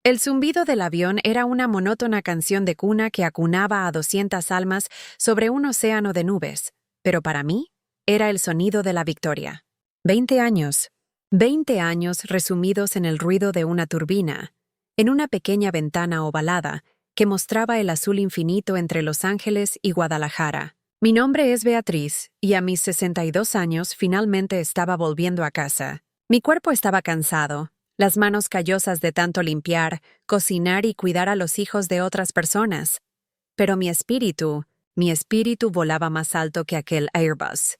El zumbido del avión era una monótona canción de cuna que acunaba a 200 almas sobre un océano de nubes, pero para mí era el sonido de la victoria. 20 años. 20 años resumidos en el ruido de una turbina, en una pequeña ventana ovalada que mostraba el azul infinito entre Los Ángeles y Guadalajara. Mi nombre es Beatriz, y a mis 62 años finalmente estaba volviendo a casa. Mi cuerpo estaba cansado, las manos callosas de tanto limpiar, cocinar y cuidar a los hijos de otras personas. Pero mi espíritu volaba más alto que aquel Airbus.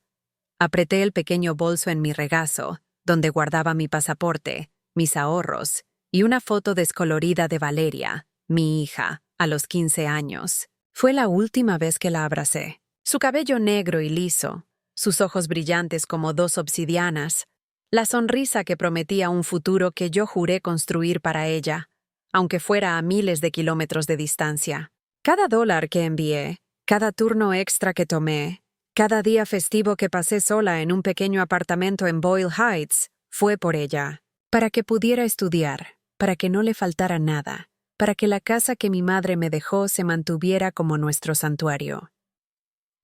Apreté el pequeño bolso en mi regazo, donde guardaba mi pasaporte, mis ahorros y una foto descolorida de Valeria, mi hija, a los 15 años. Fue la última vez que la abracé. Su cabello negro y liso, sus ojos brillantes como dos obsidianas, la sonrisa que prometía un futuro que yo juré construir para ella, aunque fuera a miles de kilómetros de distancia. Cada dólar que envié, cada turno extra que tomé, cada día festivo que pasé sola en un pequeño apartamento en Boyle Heights, fue por ella, para que pudiera estudiar, para que no le faltara nada, para que la casa que mi madre me dejó se mantuviera como nuestro santuario.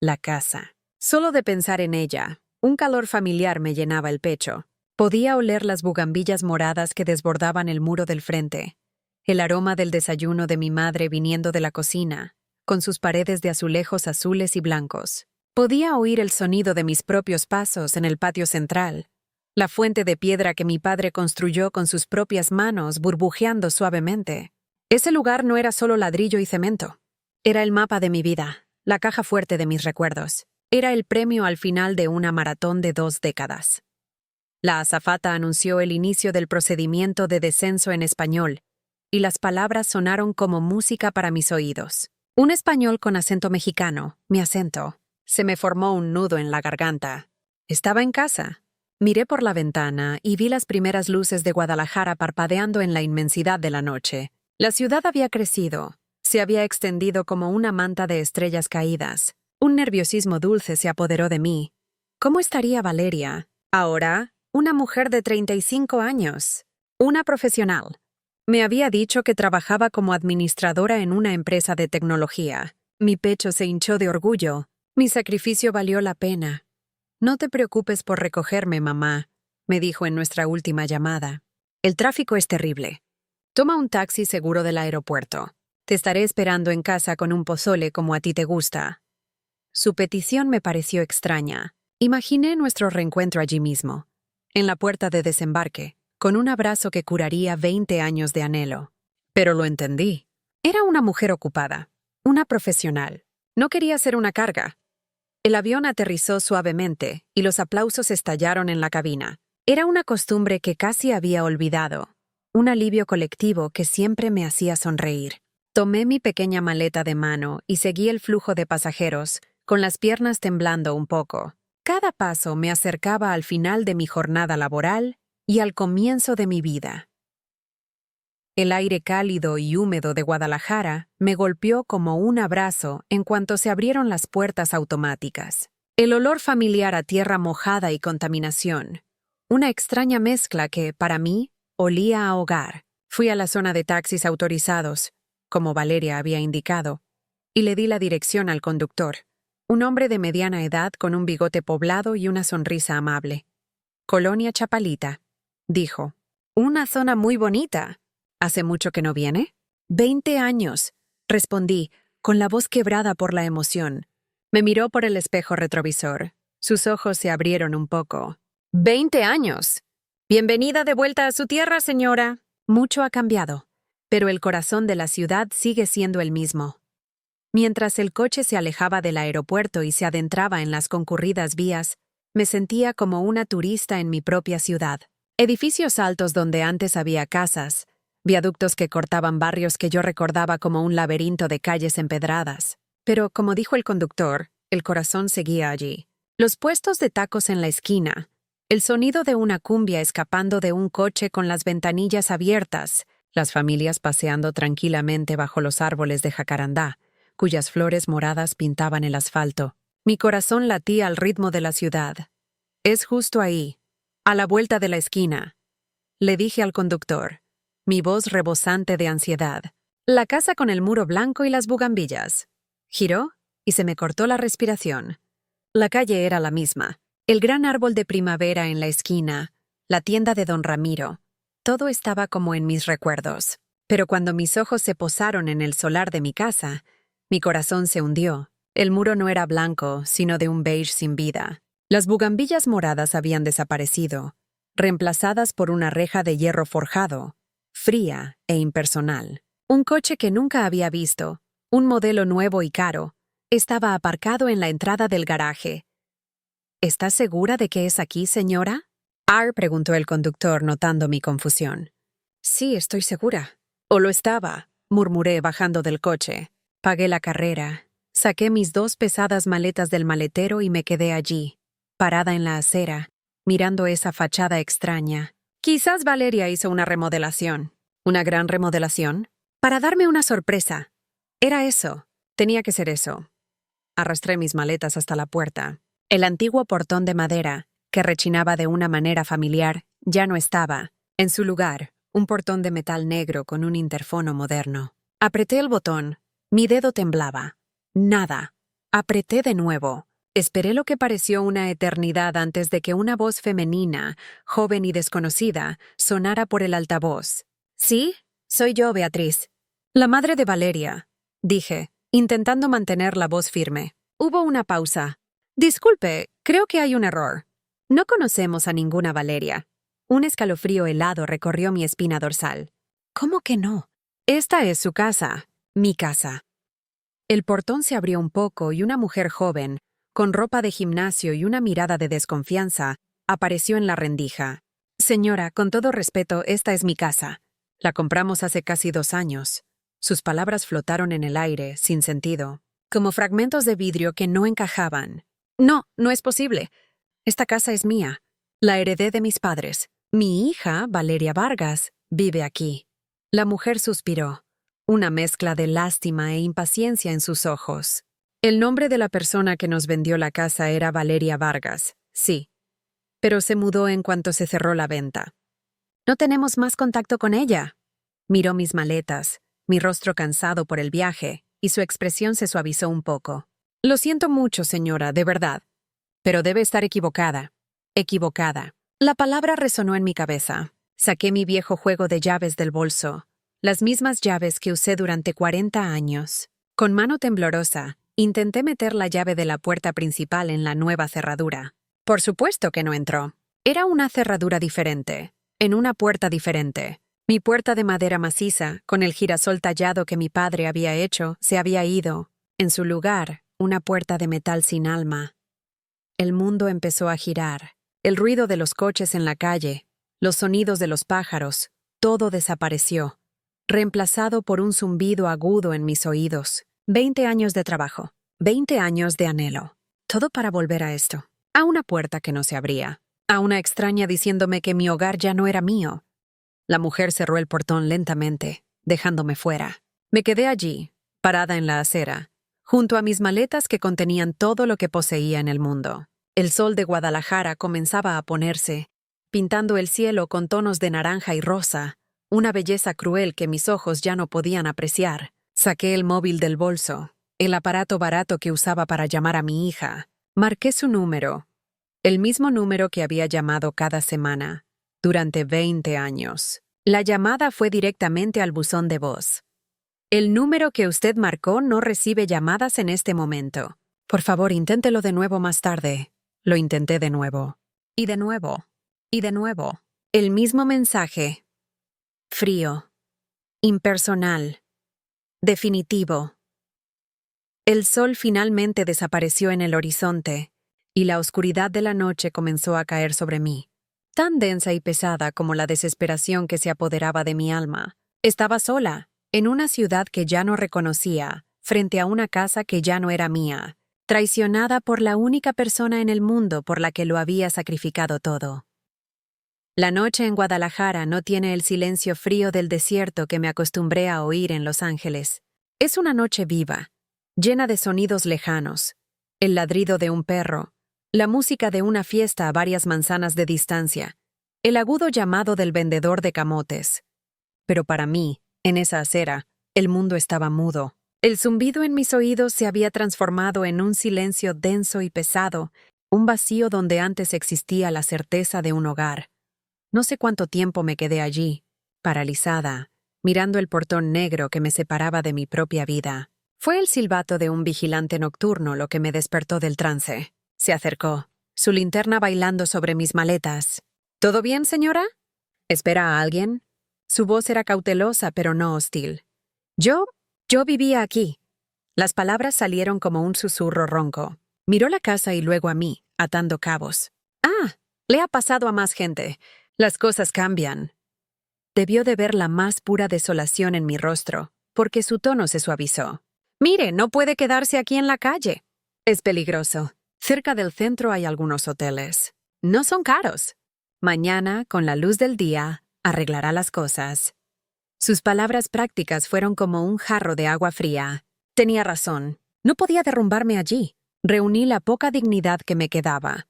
La casa. Solo de pensar en ella, un calor familiar me llenaba el pecho. Podía oler las bugambillas moradas que desbordaban el muro del frente, el aroma del desayuno de mi madre viniendo de la cocina, con sus paredes de azulejos azules y blancos. Podía oír el sonido de mis propios pasos en el patio central, la fuente de piedra que mi padre construyó con sus propias manos burbujeando suavemente. Ese lugar no era solo ladrillo y cemento. Era el mapa de mi vida, la caja fuerte de mis recuerdos. Era el premio al final de una maratón de 2 décadas. La azafata anunció el inicio del procedimiento de descenso en español, y las palabras sonaron como música para mis oídos. Un español con acento mexicano, mi acento. Se me formó un nudo en la garganta. Estaba en casa. Miré por la ventana y vi las primeras luces de Guadalajara parpadeando en la inmensidad de la noche. La ciudad había crecido, se había extendido como una manta de estrellas caídas. Un nerviosismo dulce se apoderó de mí. ¿Cómo estaría Valeria? Ahora, una mujer de 35 años. Una profesional. Me había dicho que trabajaba como administradora en una empresa de tecnología. Mi pecho se hinchó de orgullo. Mi sacrificio valió la pena. No te preocupes por recogerme, mamá, me dijo en nuestra última llamada. El tráfico es terrible. Toma un taxi seguro del aeropuerto. Te estaré esperando en casa con un pozole como a ti te gusta. Su petición me pareció extraña. Imaginé nuestro reencuentro allí mismo, en la puerta de desembarque, con un abrazo que curaría 20 años de anhelo. Pero lo entendí. Era una mujer ocupada, una profesional. No quería ser una carga. El avión aterrizó suavemente y los aplausos estallaron en la cabina. Era una costumbre que casi había olvidado, un alivio colectivo que siempre me hacía sonreír. Tomé mi pequeña maleta de mano y seguí el flujo de pasajeros, con las piernas temblando un poco. Cada paso me acercaba al final de mi jornada laboral y al comienzo de mi vida. El aire cálido y húmedo de Guadalajara me golpeó como un abrazo en cuanto se abrieron las puertas automáticas. El olor familiar a tierra mojada y contaminación. Una extraña mezcla que, para mí, olía a hogar. Fui a la zona de taxis autorizados, como Valeria había indicado, y le di la dirección al conductor. Un hombre de mediana edad con un bigote poblado y una sonrisa amable. Colonia Chapalita, dijo. Una zona muy bonita. ¿Hace mucho que no viene? 20 años, respondí, con la voz quebrada por la emoción. Me miró por el espejo retrovisor. Sus ojos se abrieron un poco. ¡20 años! Bienvenida de vuelta a su tierra, señora. Mucho ha cambiado, pero el corazón de la ciudad sigue siendo el mismo. Mientras el coche se alejaba del aeropuerto y se adentraba en las concurridas vías, me sentía como una turista en mi propia ciudad. Edificios altos donde antes había casas, viaductos que cortaban barrios que yo recordaba como un laberinto de calles empedradas. Pero, como dijo el conductor, el corazón seguía allí. Los puestos de tacos en la esquina, el sonido de una cumbia escapando de un coche con las ventanillas abiertas, las familias paseando tranquilamente bajo los árboles de jacarandá, cuyas flores moradas pintaban el asfalto. Mi corazón latía al ritmo de la ciudad. Es justo ahí, a la vuelta de la esquina, le dije al conductor. mi voz rebosante de ansiedad. La casa con el muro blanco y las bugambillas. Giró y se me cortó la respiración. La calle era la misma. El gran árbol de primavera en la esquina, la tienda de don Ramiro. Todo estaba como en mis recuerdos. Pero cuando mis ojos se posaron en el solar de mi casa, mi corazón se hundió. El muro no era blanco, sino de un beige sin vida. Las bugambillas moradas habían desaparecido, reemplazadas por una reja de hierro forjado, fría e impersonal. Un coche que nunca había visto, un modelo nuevo y caro, estaba aparcado en la entrada del garaje. ¿Está segura de que es aquí, señora? Preguntó el conductor, notando mi confusión. Sí, estoy segura. O lo estaba, murmuré bajando del coche. Pagué la carrera, saqué mis 2 pesadas maletas del maletero y me quedé allí, parada en la acera, mirando esa fachada extraña. Quizás Valeria hizo una remodelación. ¿Una gran remodelación? Para darme una sorpresa. Era eso. Tenía que ser eso. Arrastré mis maletas hasta la puerta. El antiguo portón de madera, que rechinaba de una manera familiar, ya no estaba. En su lugar, un portón de metal negro con un interfono moderno. Apreté el botón. Mi dedo temblaba. Nada. Apreté de nuevo. Esperé lo que pareció una eternidad antes de que una voz femenina, joven y desconocida, sonara por el altavoz. ¿Sí? Soy yo, Beatriz. La madre de Valeria, dije, intentando mantener la voz firme. Hubo una pausa. Disculpe, creo que hay un error. No conocemos a ninguna Valeria. Un escalofrío helado recorrió mi espina dorsal. ¿Cómo que no? Esta es su casa, mi casa. El portón se abrió un poco y una mujer joven, con ropa de gimnasio y una mirada de desconfianza, apareció en la rendija. Señora, con todo respeto, esta es mi casa. La compramos hace casi 2 años. Sus palabras flotaron en el aire, sin sentido, como fragmentos de vidrio que no encajaban. No, no es posible. Esta casa es mía. La heredé de mis padres. Mi hija, Valeria Vargas, vive aquí. La mujer suspiró, una mezcla de lástima e impaciencia en sus ojos. El nombre de la persona que nos vendió la casa era Valeria Vargas, sí, pero se mudó en cuanto se cerró la venta. No tenemos más contacto con ella. Miró mis maletas, mi rostro cansado por el viaje, y su expresión se suavizó un poco. Lo siento mucho, señora, de verdad. Pero debe estar equivocada. Equivocada. La palabra resonó en mi cabeza. Saqué mi viejo juego de llaves del bolso, las mismas llaves que usé durante 40 años. Con mano temblorosa, intenté meter la llave de la puerta principal en la nueva cerradura. Por supuesto que no entró. Era una cerradura diferente, en una puerta diferente. Mi puerta de madera maciza, con el girasol tallado que mi padre había hecho, se había ido. En su lugar, una puerta de metal sin alma. El mundo empezó a girar. El ruido de los coches en la calle, los sonidos de los pájaros, todo desapareció, reemplazado por un zumbido agudo en mis oídos. 20 años de trabajo, 20 años de anhelo. Todo para volver a esto. A una puerta que no se abría. A una extraña diciéndome que mi hogar ya no era mío. La mujer cerró el portón lentamente, dejándome fuera. Me quedé allí, parada en la acera, junto a mis maletas que contenían todo lo que poseía en el mundo. El sol de Guadalajara comenzaba a ponerse, pintando el cielo con tonos de naranja y rosa, una belleza cruel que mis ojos ya no podían apreciar. Saqué el móvil del bolso, el aparato barato que usaba para llamar a mi hija. Marqué su número, el mismo número que había llamado cada semana, durante 20 años. La llamada fue directamente al buzón de voz. El número que usted marcó no recibe llamadas en este momento. Por favor, inténtelo de nuevo más tarde. Lo intenté de nuevo. Y de nuevo. Y de nuevo. El mismo mensaje. Frío. Impersonal. Definitivo. El sol finalmente desapareció en el horizonte, y la oscuridad de la noche comenzó a caer sobre mí, tan densa y pesada como la desesperación que se apoderaba de mi alma. Estaba sola, en una ciudad que ya no reconocía, frente a una casa que ya no era mía, traicionada por la única persona en el mundo por la que lo había sacrificado todo. La noche en Guadalajara no tiene el silencio frío del desierto que me acostumbré a oír en Los Ángeles. Es una noche viva, llena de sonidos lejanos, el ladrido de un perro, la música de una fiesta a varias manzanas de distancia, el agudo llamado del vendedor de camotes. Pero para mí, en esa acera, el mundo estaba mudo. El zumbido en mis oídos se había transformado en un silencio denso y pesado, un vacío donde antes existía la certeza de un hogar. No sé cuánto tiempo me quedé allí, paralizada, mirando el portón negro que me separaba de mi propia vida. Fue el silbato de un vigilante nocturno lo que me despertó del trance. Se acercó, su linterna bailando sobre mis maletas. ¿Todo bien, señora? ¿Espera a alguien? Su voz era cautelosa, pero no hostil. Yo vivía aquí. Las palabras salieron como un susurro ronco. Miró la casa y luego a mí, atando cabos. Ah, le ha pasado a más gente. Las cosas cambian. Debió de ver la más pura desolación en mi rostro, porque su tono se suavizó. Mire, no puede quedarse aquí en la calle. Es peligroso. Cerca del centro hay algunos hoteles. No son caros. Mañana, con la luz del día, arreglará las cosas. Sus palabras prácticas fueron como un jarro de agua fría. Tenía razón. No podía derrumbarme allí. Reuní la poca dignidad que me quedaba.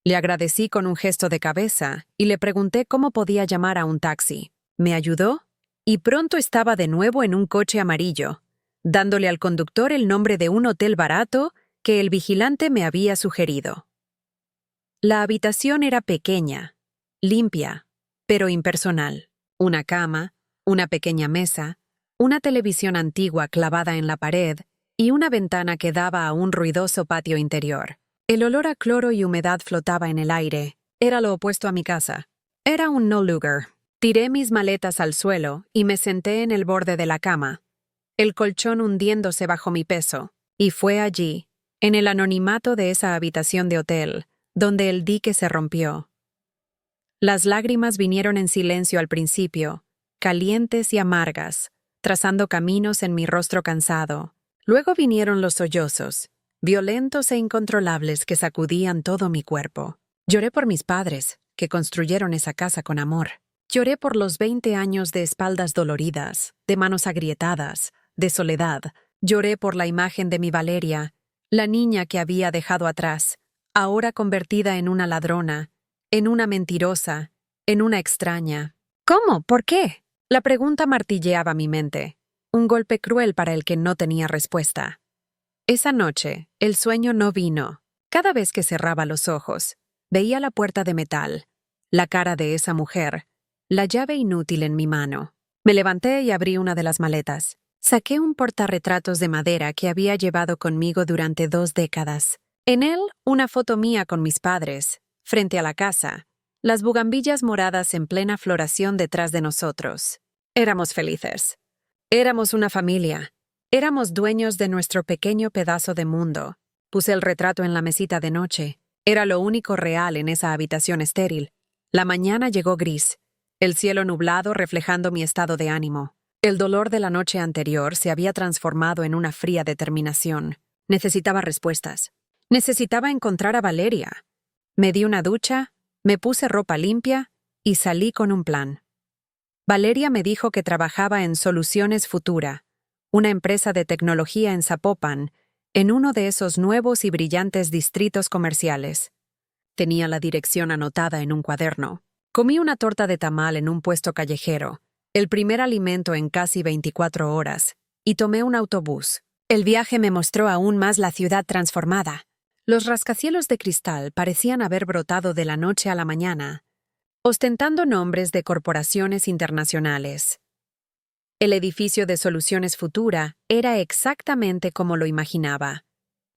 Le agradecí con un gesto de cabeza y le pregunté cómo podía llamar a un taxi. Me ayudó y pronto estaba de nuevo en un coche amarillo, dándole al conductor el nombre de un hotel barato que el vigilante me había sugerido. La habitación era pequeña, limpia, pero impersonal. Una cama, una pequeña mesa, una televisión antigua clavada en la pared y una ventana que daba a un ruidoso patio interior. El olor a cloro y humedad flotaba en el aire. Era lo opuesto a mi casa. Era un no-lugar. Tiré mis maletas al suelo y me senté en el borde de la cama, el colchón hundiéndose bajo mi peso. Y fue allí, en el anonimato de esa habitación de hotel, donde el dique se rompió. Las lágrimas vinieron en silencio al principio, calientes y amargas, trazando caminos en mi rostro cansado. Luego vinieron los sollozos, violentos e incontrolables que sacudían todo mi cuerpo. Lloré por mis padres, que construyeron esa casa con amor. Lloré por los 20 años de espaldas doloridas, de manos agrietadas, de soledad. Lloré por la imagen de mi Valeria, la niña que había dejado atrás, ahora convertida en una ladrona, en una mentirosa, en una extraña. ¿Cómo? ¿Por qué? La pregunta martilleaba mi mente, un golpe cruel para el que no tenía respuesta. Esa noche, el sueño no vino. Cada vez que cerraba los ojos, veía la puerta de metal, la cara de esa mujer, la llave inútil en mi mano. Me levanté y abrí una de las maletas. Saqué un portarretratos de madera que había llevado conmigo durante 2 décadas. En él, una foto mía con mis padres, frente a la casa, las bugambillas moradas en plena floración detrás de nosotros. Éramos felices. Éramos una familia. Éramos dueños de nuestro pequeño pedazo de mundo. Puse el retrato en la mesita de noche. Era lo único real en esa habitación estéril. La mañana llegó gris, el cielo nublado reflejando mi estado de ánimo. El dolor de la noche anterior se había transformado en una fría determinación. Necesitaba respuestas. Necesitaba encontrar a Valeria. Me di una ducha, me puse ropa limpia y salí con un plan. Valeria me dijo que trabajaba en Soluciones Futura, una empresa de tecnología en Zapopan, en uno de esos nuevos y brillantes distritos comerciales. Tenía la dirección anotada en un cuaderno. Comí una torta de tamal en un puesto callejero, el primer alimento en casi 24 horas, y tomé un autobús. El viaje me mostró aún más la ciudad transformada. Los rascacielos de cristal parecían haber brotado de la noche a la mañana, ostentando nombres de corporaciones internacionales. El edificio de Soluciones Futura era exactamente como lo imaginaba.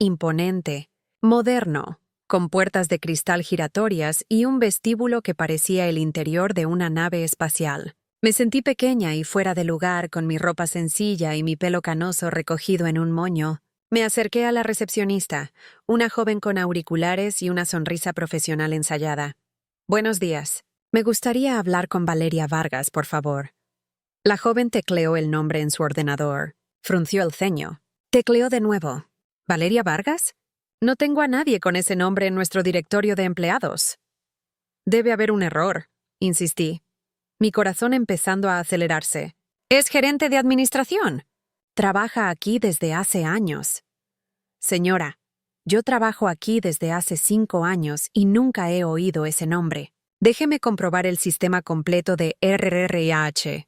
Imponente, moderno, con puertas de cristal giratorias y un vestíbulo que parecía el interior de una nave espacial. Me sentí pequeña y fuera de lugar con mi ropa sencilla y mi pelo canoso recogido en un moño. Me acerqué a la recepcionista, una joven con auriculares y una sonrisa profesional ensayada. «Buenos días. Me gustaría hablar con Valeria Vargas, por favor». La joven tecleó el nombre en su ordenador. Frunció el ceño. Tecleó de nuevo. «¿Valeria Vargas? No tengo a nadie con ese nombre en nuestro directorio de empleados». «Debe haber un error», insistí, mi corazón empezando a acelerarse. «¿Es gerente de administración?» «Trabaja aquí desde hace años». «Señora, yo trabajo aquí desde hace 5 años y nunca he oído ese nombre. Déjeme comprobar el sistema completo de RRIH».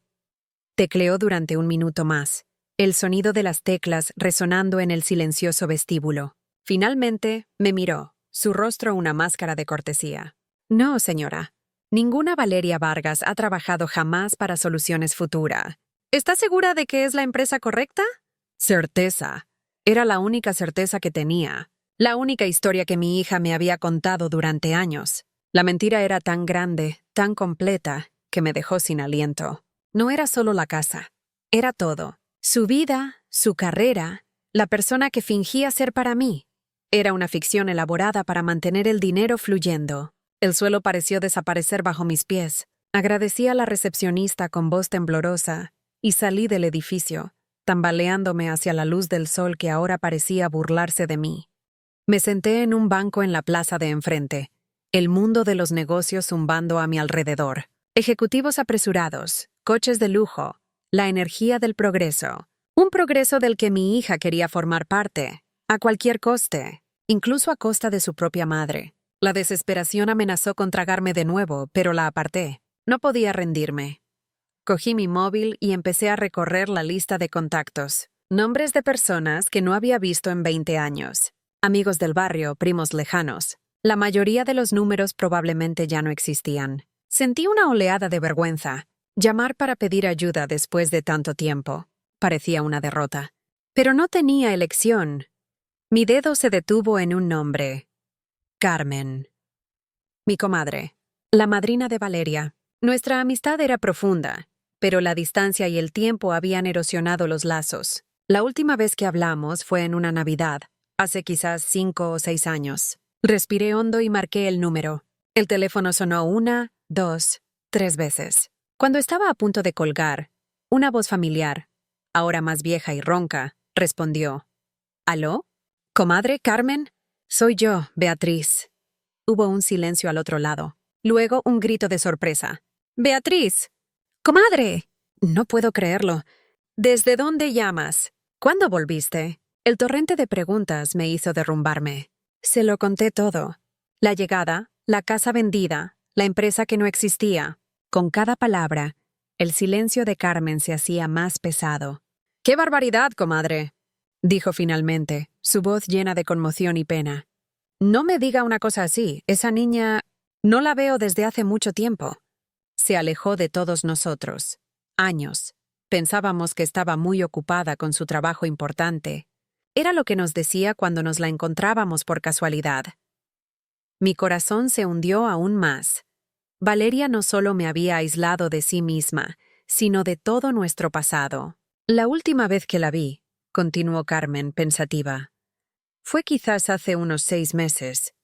Tecleó durante un minuto más, el sonido de las teclas resonando en el silencioso vestíbulo. Finalmente, me miró, su rostro una máscara de cortesía. No, señora. Ninguna Valeria Vargas ha trabajado jamás para Soluciones Futura. ¿Está segura de que es la empresa correcta? Certeza. Era la única certeza que tenía. La única historia que mi hija me había contado durante años. La mentira era tan grande, tan completa, que me dejó sin aliento. No era solo la casa. Era todo. Su vida, su carrera, la persona que fingía ser para mí. Era una ficción elaborada para mantener el dinero fluyendo. El suelo pareció desaparecer bajo mis pies. Agradecí a la recepcionista con voz temblorosa y salí del edificio, tambaleándome hacia la luz del sol que ahora parecía burlarse de mí. Me senté en un banco en la plaza de enfrente, el mundo de los negocios zumbando a mi alrededor. Ejecutivos apresurados, coches de lujo, la energía del progreso. Un progreso del que mi hija quería formar parte, a cualquier coste, incluso a costa de su propia madre. La desesperación amenazó con tragarme de nuevo, pero la aparté. No podía rendirme. Cogí mi móvil y empecé a recorrer la lista de contactos. Nombres de personas que no había visto en 20 años. Amigos del barrio, primos lejanos. La mayoría de los números probablemente ya no existían. Sentí una oleada de vergüenza. Llamar para pedir ayuda después de tanto tiempo. Parecía una derrota. Pero no tenía elección. Mi dedo se detuvo en un nombre. Carmen. Mi comadre. La madrina de Valeria. Nuestra amistad era profunda, pero la distancia y el tiempo habían erosionado los lazos. La última vez que hablamos fue en una Navidad, hace quizás 5 o 6 años. Respiré hondo y marqué el número. El teléfono sonó 1, 2, 3 veces. Cuando estaba a punto de colgar, una voz familiar, ahora más vieja y ronca, respondió. ¿Aló? ¿Comadre Carmen? Soy yo, Beatriz. Hubo un silencio al otro lado. Luego un grito de sorpresa. ¡Beatriz! ¡Comadre! No puedo creerlo. ¿Desde dónde llamas? ¿Cuándo volviste? El torrente de preguntas me hizo derrumbarme. Se lo conté todo. La llegada, la casa vendida, la empresa que no existía. Con cada palabra, el silencio de Carmen se hacía más pesado. ¡Qué barbaridad, comadre!, dijo finalmente, su voz llena de conmoción y pena. No me diga una cosa así. Esa niña... no la veo desde hace mucho tiempo. Se alejó de todos nosotros. Años. Pensábamos que estaba muy ocupada con su trabajo importante. Era lo que nos decía cuando nos la encontrábamos por casualidad. Mi corazón se hundió aún más. Valeria no solo me había aislado de sí misma, sino de todo nuestro pasado. La última vez que la vi, continuó Carmen, pensativa, fue quizás hace unos 6 meses.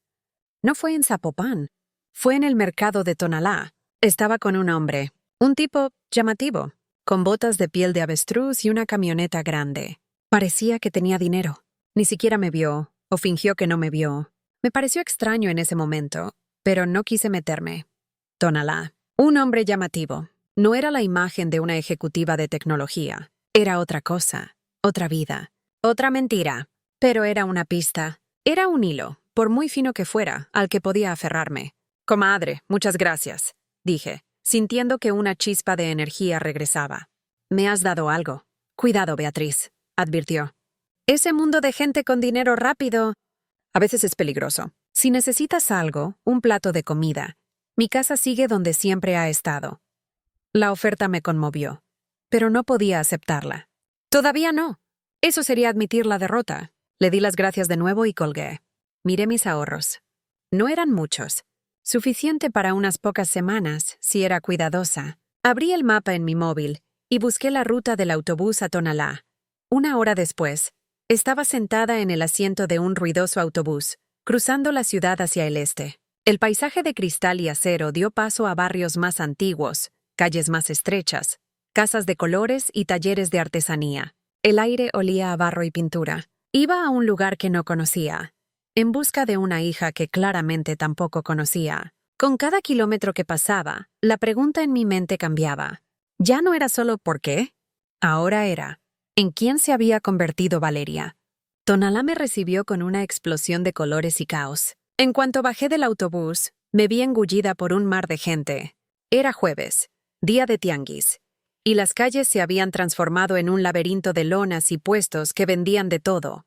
No fue en Zapopan, fue en el mercado de Tonalá. Estaba con un hombre, un tipo llamativo, con botas de piel de avestruz y una camioneta grande. Parecía que tenía dinero. Ni siquiera me vio, o fingió que no me vio. Me pareció extraño en ese momento, pero no quise meterme. Tonalá. Un hombre llamativo. No era la imagen de una ejecutiva de tecnología. Era otra cosa, otra vida, otra mentira. Pero era una pista. Era un hilo, por muy fino que fuera, al que podía aferrarme. Comadre, muchas gracias, dije, sintiendo que una chispa de energía regresaba. Me has dado algo. Cuidado, Beatriz, advirtió. Ese mundo de gente con dinero rápido a veces es peligroso. Si necesitas algo, un plato de comida, mi casa sigue donde siempre ha estado. La oferta me conmovió, pero no podía aceptarla. Todavía no. Eso sería admitir la derrota. Le di las gracias de nuevo y colgué. Miré mis ahorros. No eran muchos. Suficiente para unas pocas semanas, si era cuidadosa. Abrí el mapa en mi móvil y busqué la ruta del autobús a Tonalá. 1 hora después, estaba sentada en el asiento de un ruidoso autobús, cruzando la ciudad hacia el este. El paisaje de cristal y acero dio paso a barrios más antiguos, calles más estrechas, casas de colores y talleres de artesanía. El aire olía a barro y pintura. Iba a un lugar que no conocía, en busca de una hija que claramente tampoco conocía. Con cada kilómetro que pasaba, la pregunta en mi mente cambiaba. Ya no era solo ¿por qué? Ahora era ¿en quién se había convertido Valeria? Tonalá me recibió con una explosión de colores y caos. En cuanto bajé del autobús, me vi engullida por un mar de gente. Era jueves, día de tianguis, y las calles se habían transformado en un laberinto de lonas y puestos que vendían de todo.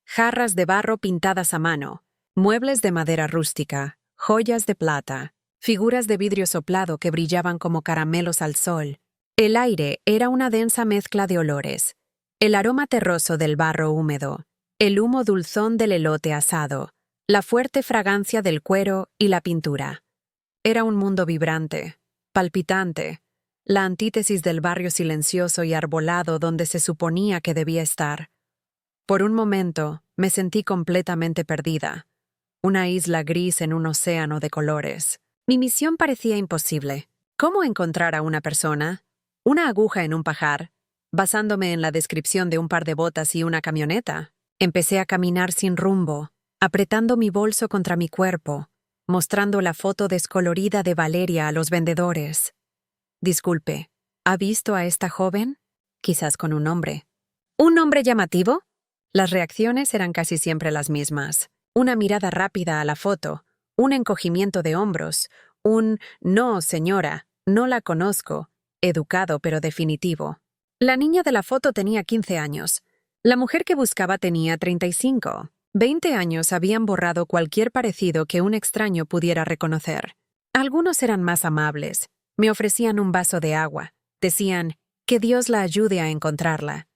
Jarras de barro pintadas a mano, muebles de madera rústica, joyas de plata, figuras de vidrio soplado que brillaban como caramelos al sol. El aire era una densa mezcla de olores. El aroma terroso del barro húmedo, el humo dulzón del elote asado, la fuerte fragancia del cuero y la pintura. Era un mundo vibrante, palpitante, la antítesis del barrio silencioso y arbolado donde se suponía que debía estar. Por un momento, me sentí completamente perdida, una isla gris en un océano de colores. Mi misión parecía imposible. ¿Cómo encontrar a una persona? ¿Una aguja en un pajar? Basándome en la descripción de un par de botas y una camioneta, empecé a caminar sin rumbo, apretando mi bolso contra mi cuerpo, mostrando la foto descolorida de Valeria a los vendedores. Disculpe, ¿ha visto a esta joven? Quizás con un nombre. ¿Un nombre llamativo? Las reacciones eran casi siempre las mismas. Una mirada rápida a la foto, un encogimiento de hombros, un «no, señora, no la conozco», educado pero definitivo. La niña de la foto tenía 15 años. La mujer que buscaba tenía 35. 20 años habían borrado cualquier parecido que un extraño pudiera reconocer. Algunos eran más amables. Me ofrecían un vaso de agua. Decían, que Dios la ayude a encontrarla.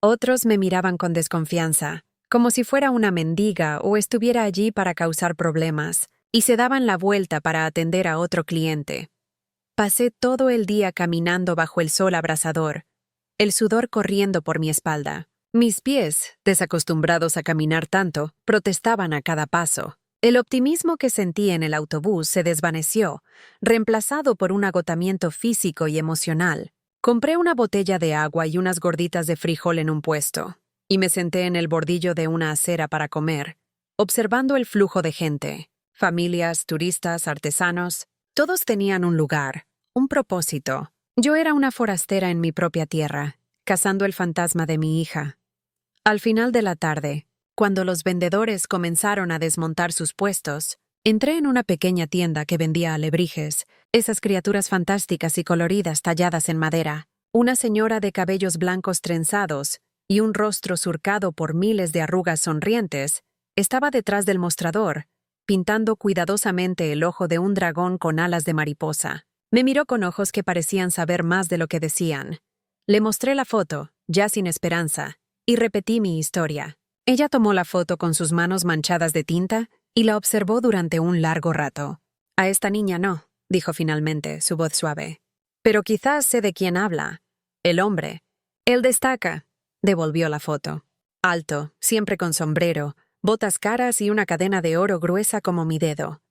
Otros me miraban con desconfianza, como si fuera una mendiga o estuviera allí para causar problemas, y se daban la vuelta para atender a otro cliente. Pasé todo el día caminando bajo el sol abrasador, el sudor corriendo por mi espalda. Mis pies, desacostumbrados a caminar tanto, protestaban a cada paso. El optimismo que sentí en el autobús se desvaneció, reemplazado por un agotamiento físico y emocional. Compré una botella de agua y unas gorditas de frijol en un puesto, y me senté en el bordillo de una acera para comer, observando el flujo de gente. Familias, turistas, artesanos, todos tenían un lugar, un propósito. Yo era una forastera en mi propia tierra, cazando el fantasma de mi hija. Al final de la tarde, cuando los vendedores comenzaron a desmontar sus puestos, entré en una pequeña tienda que vendía alebrijes, esas criaturas fantásticas y coloridas talladas en madera. Una señora de cabellos blancos trenzados y un rostro surcado por miles de arrugas sonrientes estaba detrás del mostrador, pintando cuidadosamente el ojo de un dragón con alas de mariposa. Me miró con ojos que parecían saber más de lo que decían. Le mostré la foto, ya sin esperanza, y repetí mi historia. Ella tomó la foto con sus manos manchadas de tinta y la observó durante un largo rato. «A esta niña no», dijo finalmente, su voz suave. «Pero quizás sé de quién habla. El hombre. Él destaca», devolvió la foto. Alto, siempre con sombrero, botas caras y una cadena de oro gruesa como mi dedo.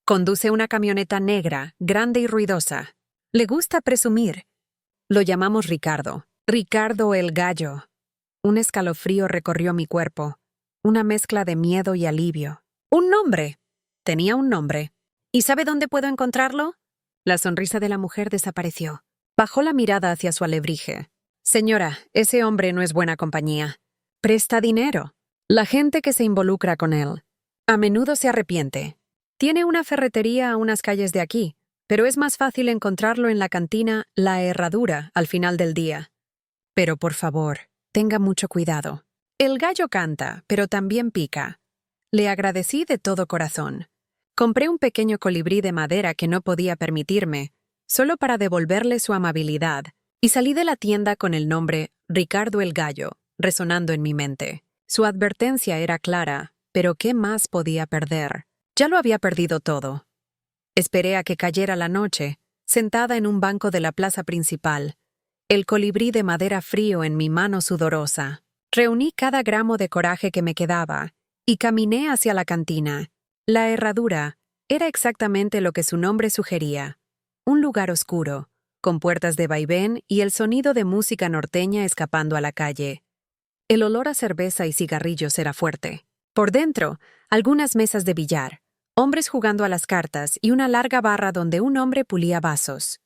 Conduce una camioneta negra, grande y ruidosa. Le gusta presumir. Lo llamamos Ricardo. Ricardo el Gallo. Un escalofrío recorrió mi cuerpo, una mezcla de miedo y alivio. ¡Un nombre! Tenía un nombre. ¿Y sabe dónde puedo encontrarlo? La sonrisa de la mujer desapareció. Bajó la mirada hacia su alebrije. Señora, ese hombre no es buena compañía. Presta dinero. La gente que se involucra con él a menudo se arrepiente. Tiene una ferretería a unas calles de aquí, pero es más fácil encontrarlo en la cantina La Herradura al final del día. Pero por favor, tenga mucho cuidado. El gallo canta, pero también pica. Le agradecí de todo corazón. Compré un pequeño colibrí de madera que no podía permitirme, solo para devolverle su amabilidad, y salí de la tienda con el nombre Ricardo el Gallo, resonando en mi mente. Su advertencia era clara, pero ¿qué más podía perder? Ya lo había perdido todo. Esperé a que cayera la noche, sentada en un banco de la plaza principal, el colibrí de madera frío en mi mano sudorosa. Reuní cada gramo de coraje que me quedaba y caminé hacia la cantina. La Herradura era exactamente lo que su nombre sugería. Un lugar oscuro, con puertas de vaivén y el sonido de música norteña escapando a la calle. El olor a cerveza y cigarrillos era fuerte. Por dentro, algunas mesas de billar, hombres jugando a las cartas y una larga barra donde un hombre pulía vasos.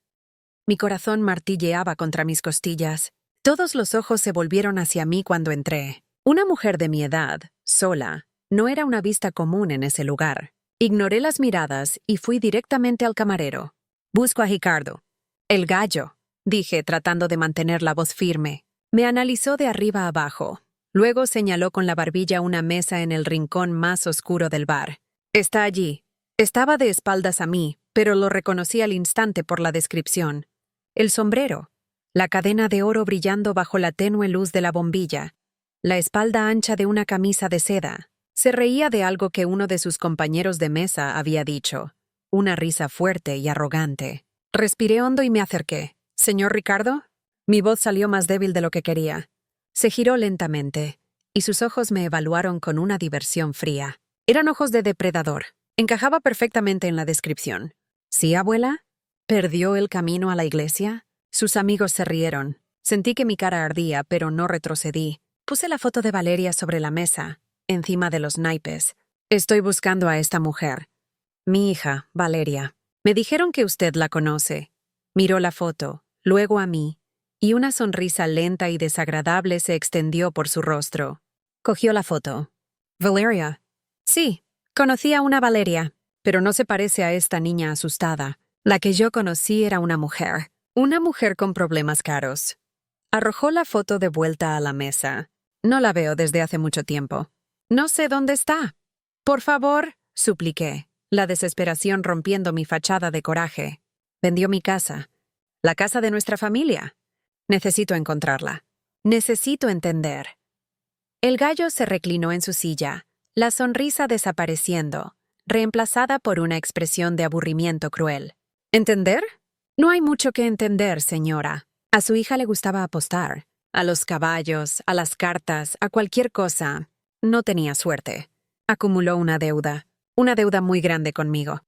Mi corazón martilleaba contra mis costillas. Todos los ojos se volvieron hacia mí cuando entré. Una mujer de mi edad, sola, no era una vista común en ese lugar. Ignoré las miradas y fui directamente al camarero. «Busco a Ricardo». «El Gallo», dije, tratando de mantener la voz firme. Me analizó de arriba a abajo. Luego señaló con la barbilla una mesa en el rincón más oscuro del bar. Está allí. Estaba de espaldas a mí, pero lo reconocí al instante por la descripción. El sombrero, la cadena de oro brillando bajo la tenue luz de la bombilla, la espalda ancha de una camisa de seda. Se reía de algo que uno de sus compañeros de mesa había dicho. Una risa fuerte y arrogante. Respiré hondo y me acerqué. «¿Señor Ricardo?» Mi voz salió más débil de lo que quería. Se giró lentamente, y sus ojos me evaluaron con una diversión fría. Eran ojos de depredador. Encajaba perfectamente en la descripción. «¿Sí, abuela? ¿Perdió el camino a la iglesia?» Sus amigos se rieron. Sentí que mi cara ardía, pero no retrocedí. Puse la foto de Valeria sobre la mesa, encima de los naipes. «Estoy buscando a esta mujer. Mi hija, Valeria. Me dijeron que usted la conoce». Miró la foto, luego a mí, y una sonrisa lenta y desagradable se extendió por su rostro. Cogió la foto. «¿Valeria?» «Sí, conocí a una Valeria, pero no se parece a esta niña asustada. La que yo conocí era una mujer con problemas caros». Arrojó la foto de vuelta a la mesa. «No la veo desde hace mucho tiempo. No sé dónde está». «Por favor», supliqué, la desesperación rompiendo mi fachada de coraje. «Vendió mi casa. La casa de nuestra familia. Necesito encontrarla. Necesito entender». El gallo se reclinó en su silla, la sonrisa desapareciendo, reemplazada por una expresión de aburrimiento cruel. «¿Entender? No hay mucho que entender, señora. A su hija le gustaba apostar. A los caballos, a las cartas, a cualquier cosa. No tenía suerte. Acumuló una deuda muy grande conmigo.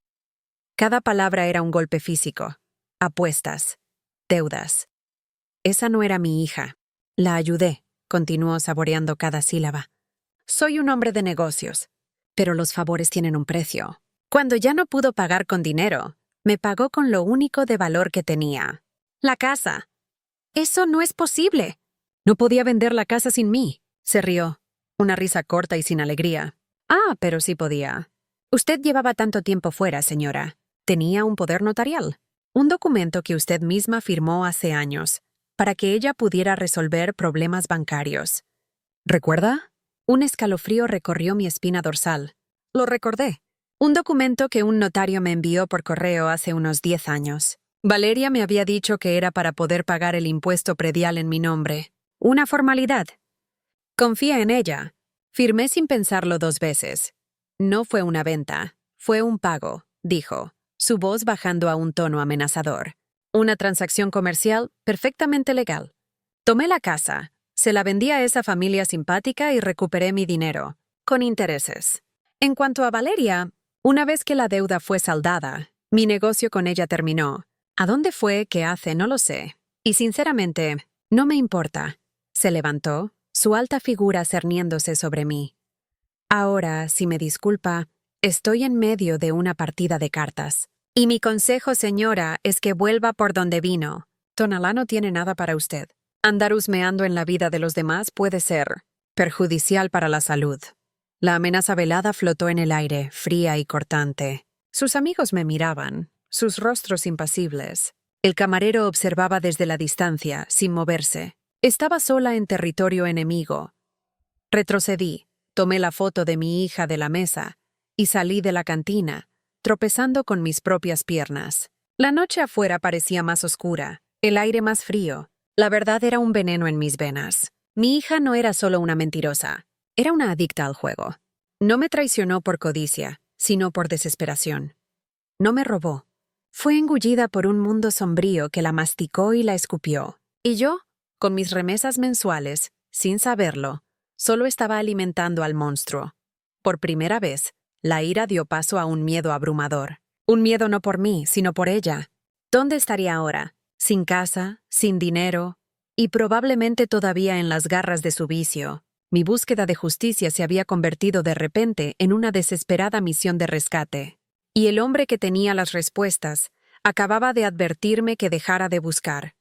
Cada palabra era un golpe físico. Apuestas. Deudas. Esa no era mi hija. La ayudé», continuó saboreando cada sílaba. «Soy un hombre de negocios, pero los favores tienen un precio. Cuando ya no pudo pagar con dinero, me pagó con lo único de valor que tenía. La casa. Eso no es posible». «No podía vender la casa sin mí», se rió. Una risa corta y sin alegría. «Ah, pero sí podía. Usted llevaba tanto tiempo fuera, señora. Tenía un poder notarial. Un documento que usted misma firmó hace años, para que ella pudiera resolver problemas bancarios. ¿Recuerda?» Un escalofrío recorrió mi espina dorsal. Lo recordé. Un documento que un notario me envió por correo hace unos 10 años. Valeria me había dicho que era para poder pagar el impuesto predial en mi nombre. Una formalidad. Confía en ella. Firmé sin pensarlo 2 veces. «No fue una venta, fue un pago», dijo, su voz bajando a un tono amenazador. «Una transacción comercial perfectamente legal. Tomé la casa, se la vendí a esa familia simpática y recuperé mi dinero, con intereses. En cuanto a Valeria, una vez que la deuda fue saldada, mi negocio con ella terminó. ¿A dónde fue, qué hace? No lo sé. Y sinceramente, no me importa». Se levantó, su alta figura cerniéndose sobre mí. «Ahora, si me disculpa, estoy en medio de una partida de cartas. Y mi consejo, señora, es que vuelva por donde vino. Tonalá no tiene nada para usted. Andar husmeando en la vida de los demás puede ser perjudicial para la salud». La amenaza velada flotó en el aire, fría y cortante. Sus amigos me miraban, sus rostros impasibles. El camarero observaba desde la distancia, sin moverse. Estaba sola en territorio enemigo. Retrocedí, tomé la foto de mi hija de la mesa y salí de la cantina, tropezando con mis propias piernas. La noche afuera parecía más oscura, el aire más frío. La verdad era un veneno en mis venas. Mi hija no era solo una mentirosa, era una adicta al juego. No me traicionó por codicia, sino por desesperación. No me robó. Fue engullida por un mundo sombrío que la masticó y la escupió. Y yo, con mis remesas mensuales, sin saberlo, solo estaba alimentando al monstruo. Por primera vez, la ira dio paso a un miedo abrumador. Un miedo no por mí, sino por ella. ¿Dónde estaría ahora? Sin casa, sin dinero, y probablemente todavía en las garras de su vicio. Mi búsqueda de justicia se había convertido de repente en una desesperada misión de rescate. Y el hombre que tenía las respuestas acababa de advertirme que dejara de buscar.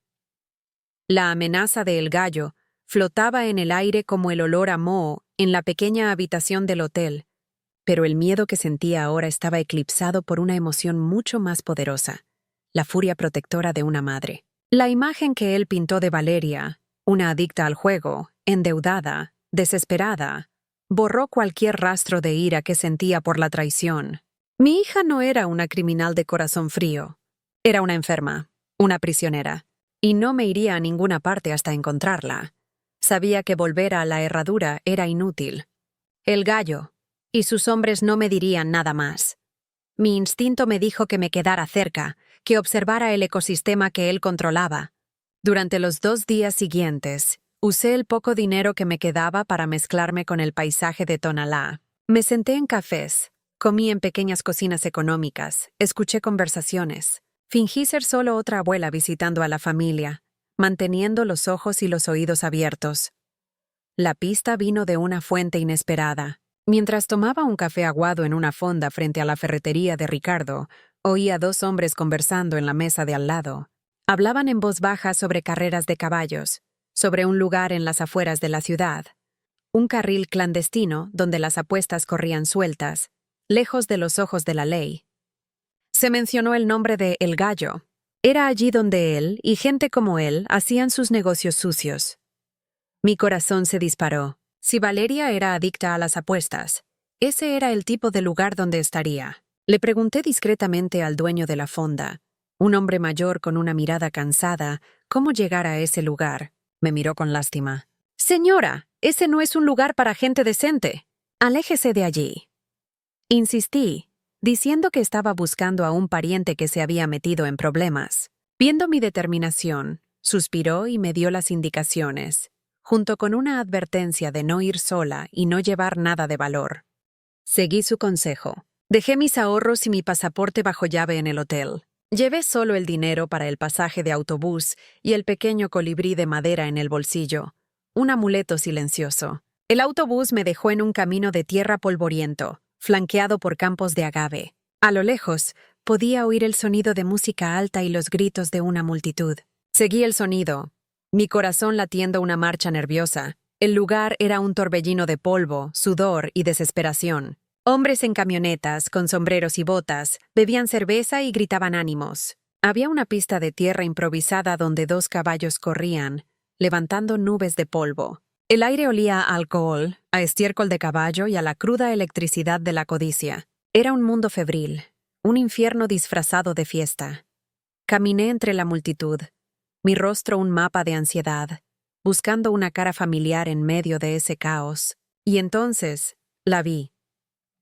La amenaza de El Gallo flotaba en el aire como el olor a moho en la pequeña habitación del hotel, pero el miedo que sentía ahora estaba eclipsado por una emoción mucho más poderosa, la furia protectora de una madre. La imagen que él pintó de Valeria, una adicta al juego, endeudada, desesperada, borró cualquier rastro de ira que sentía por la traición. Mi hija no era una criminal de corazón frío. Era una enferma, una prisionera, y no me iría a ninguna parte hasta encontrarla. Sabía que volver a la herradura era inútil. El gallo y sus hombres no me dirían nada más. Mi instinto me dijo que me quedara cerca, que observara el ecosistema que él controlaba. Durante los 2 días siguientes, usé el poco dinero que me quedaba para mezclarme con el paisaje de Tonalá. Me senté en cafés, comí en pequeñas cocinas económicas, escuché conversaciones. Fingí ser solo otra abuela visitando a la familia, manteniendo los ojos y los oídos abiertos. La pista vino de una fuente inesperada. Mientras tomaba un café aguado en una fonda frente a la ferretería de Ricardo, oí a 2 hombres conversando en la mesa de al lado. Hablaban en voz baja sobre carreras de caballos, sobre un lugar en las afueras de la ciudad, un carril clandestino donde las apuestas corrían sueltas, lejos de los ojos de la ley. Se mencionó el nombre de El Gallo. Era allí donde él y gente como él hacían sus negocios sucios. Mi corazón se disparó. Si Valeria era adicta a las apuestas, ese era el tipo de lugar donde estaría. Le pregunté discretamente al dueño de la fonda, un hombre mayor con una mirada cansada, cómo llegar a ese lugar. Me miró con lástima. «Señora, ese no es un lugar para gente decente. Aléjese de allí». Insistí, diciendo que estaba buscando a un pariente que se había metido en problemas. Viendo mi determinación, suspiró y me dio las indicaciones, junto con una advertencia de no ir sola y no llevar nada de valor. Seguí su consejo. Dejé mis ahorros y mi pasaporte bajo llave en el hotel. Llevé solo el dinero para el pasaje de autobús y el pequeño colibrí de madera en el bolsillo, un amuleto silencioso. El autobús me dejó en un camino de tierra polvoriento, flanqueado por campos de agave. A lo lejos, podía oír el sonido de música alta y los gritos de una multitud. Seguí el sonido, mi corazón latiendo una marcha nerviosa. El lugar era un torbellino de polvo, sudor y desesperación. Hombres en camionetas, con sombreros y botas, bebían cerveza y gritaban ánimos. Había una pista de tierra improvisada donde 2 caballos corrían, levantando nubes de polvo. El aire olía a alcohol, a estiércol de caballo y a la cruda electricidad de la codicia. Era un mundo febril, un infierno disfrazado de fiesta. Caminé entre la multitud, mi rostro un mapa de ansiedad, buscando una cara familiar en medio de ese caos. Y entonces, la vi.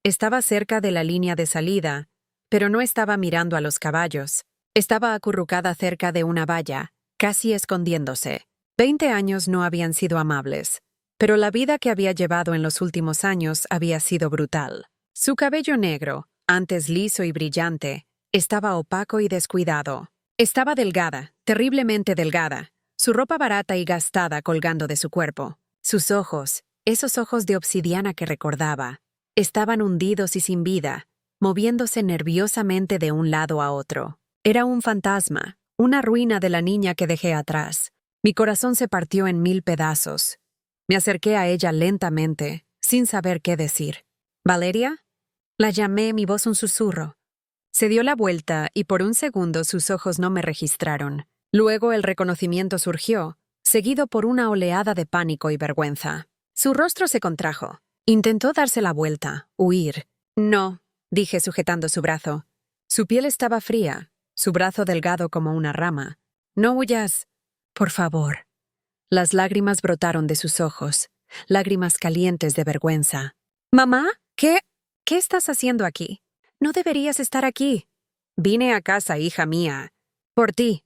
Estaba cerca de la línea de salida, pero no estaba mirando a los caballos. Estaba acurrucada cerca de una valla, casi escondiéndose. 20 años no habían sido amables, pero la vida que había llevado en los últimos años había sido brutal. Su cabello negro, antes liso y brillante, estaba opaco y descuidado. Estaba delgada, terriblemente delgada, su ropa barata y gastada colgando de su cuerpo. Sus ojos, esos ojos de obsidiana que recordaba, estaban hundidos y sin vida, moviéndose nerviosamente de un lado a otro. Era un fantasma, una ruina de la niña que dejé atrás. Mi corazón se partió en 1000 pedazos. Me acerqué a ella lentamente, sin saber qué decir. «¿Valeria?» La llamé, mi voz un susurro. Se dio la vuelta y por un segundo sus ojos no me registraron. Luego el reconocimiento surgió, seguido por una oleada de pánico y vergüenza. Su rostro se contrajo. Intentó darse la vuelta, huir. «No», dije sujetando su brazo. Su piel estaba fría, su brazo delgado como una rama. «No huyas. Por favor». Las lágrimas brotaron de sus ojos, lágrimas calientes de vergüenza. «¿Mamá? ¿Qué estás haciendo aquí? No deberías estar aquí». «Vine a casa, hija mía. Por ti»,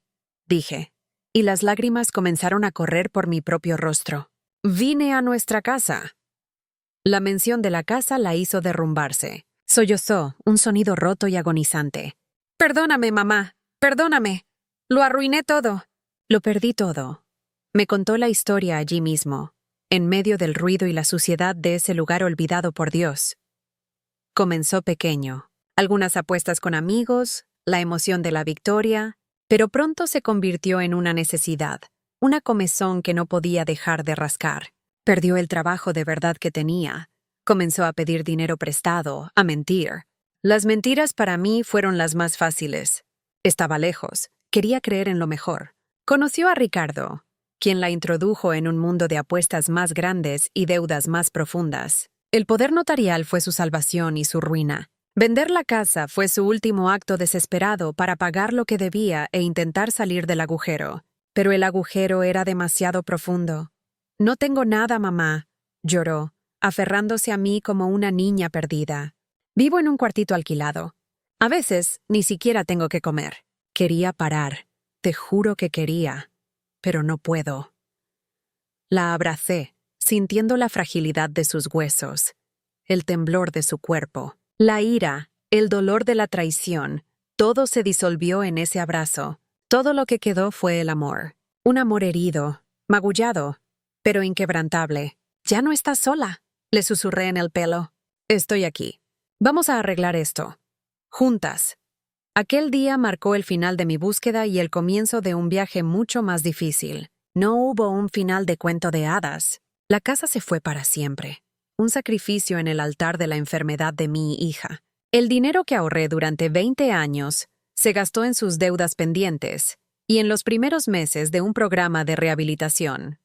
dije, y las lágrimas comenzaron a correr por mi propio rostro. «Vine a nuestra casa». La mención de la casa la hizo derrumbarse. Sollozó, un sonido roto y agonizante. «Perdóname, mamá. Perdóname. Lo arruiné todo». Lo perdí todo. Me contó la historia allí mismo, en medio del ruido y la suciedad de ese lugar olvidado por Dios. Comenzó pequeño. Algunas apuestas con amigos, la emoción de la victoria, pero pronto se convirtió en una necesidad, una comezón que no podía dejar de rascar. Perdió el trabajo de verdad que tenía. Comenzó a pedir dinero prestado, a mentir. Las mentiras para mí fueron las más fáciles. Estaba lejos, quería creer en lo mejor. Conoció a Ricardo, quien la introdujo en un mundo de apuestas más grandes y deudas más profundas. El poder notarial fue su salvación y su ruina. Vender la casa fue su último acto desesperado para pagar lo que debía e intentar salir del agujero. Pero el agujero era demasiado profundo. «No tengo nada, mamá», lloró, aferrándose a mí como una niña perdida. «Vivo en un cuartito alquilado. A veces ni siquiera tengo que comer». Quería parar. Te juro que quería. Pero no puedo. La abracé, sintiendo la fragilidad de sus huesos, el temblor de su cuerpo, la ira, el dolor de la traición. Todo se disolvió en ese abrazo. Todo lo que quedó fue el amor. Un amor herido, magullado, pero inquebrantable. «Ya no estás sola», le susurré en el pelo. «Estoy aquí. Vamos a arreglar esto. Juntas». Aquel día marcó el final de mi búsqueda y el comienzo de un viaje mucho más difícil. No hubo un final de cuento de hadas. La casa se fue para siempre. Un sacrificio en el altar de la enfermedad de mi hija. El dinero que ahorré durante 20 años se gastó en sus deudas pendientes y en los primeros meses de un programa de rehabilitación.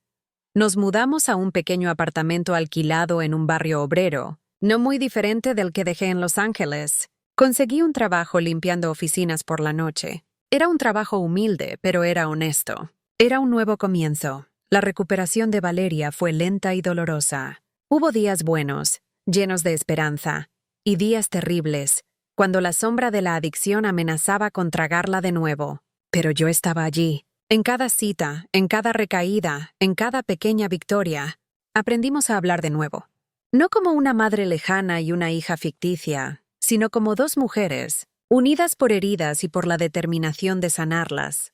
Nos mudamos a un pequeño apartamento alquilado en un barrio obrero, no muy diferente del que dejé en Los Ángeles. Conseguí un trabajo limpiando oficinas por la noche. Era un trabajo humilde, pero era honesto. Era un nuevo comienzo. La recuperación de Valeria fue lenta y dolorosa. Hubo días buenos, llenos de esperanza, y días terribles, cuando la sombra de la adicción amenazaba con tragarla de nuevo. Pero yo estaba allí. En cada cita, en cada recaída, en cada pequeña victoria, aprendimos a hablar de nuevo. No como una madre lejana y una hija ficticia, sino como dos mujeres, unidas por heridas y por la determinación de sanarlas.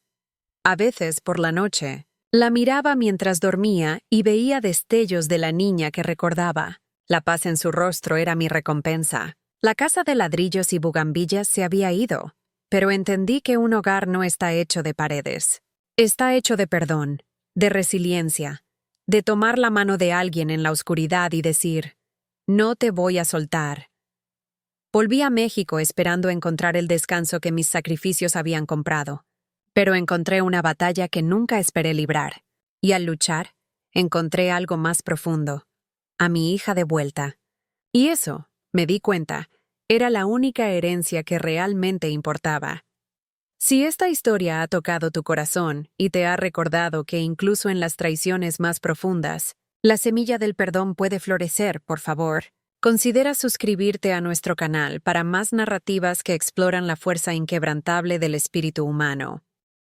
A veces, por la noche, la miraba mientras dormía y veía destellos de la niña que recordaba. La paz en su rostro era mi recompensa. La casa de ladrillos y bugambillas se había ido, pero entendí que un hogar no está hecho de paredes. Está hecho de perdón, de resiliencia, de tomar la mano de alguien en la oscuridad y decir, «No te voy a soltar». Volví a México esperando encontrar el descanso que mis sacrificios habían comprado, pero encontré una batalla que nunca esperé librar, y al luchar, encontré algo más profundo, a mi hija de vuelta. Y eso, me di cuenta, era la única herencia que realmente importaba. Si esta historia ha tocado tu corazón y te ha recordado que incluso en las traiciones más profundas, la semilla del perdón puede florecer, por favor, considera suscribirte a nuestro canal para más narrativas que exploran la fuerza inquebrantable del espíritu humano.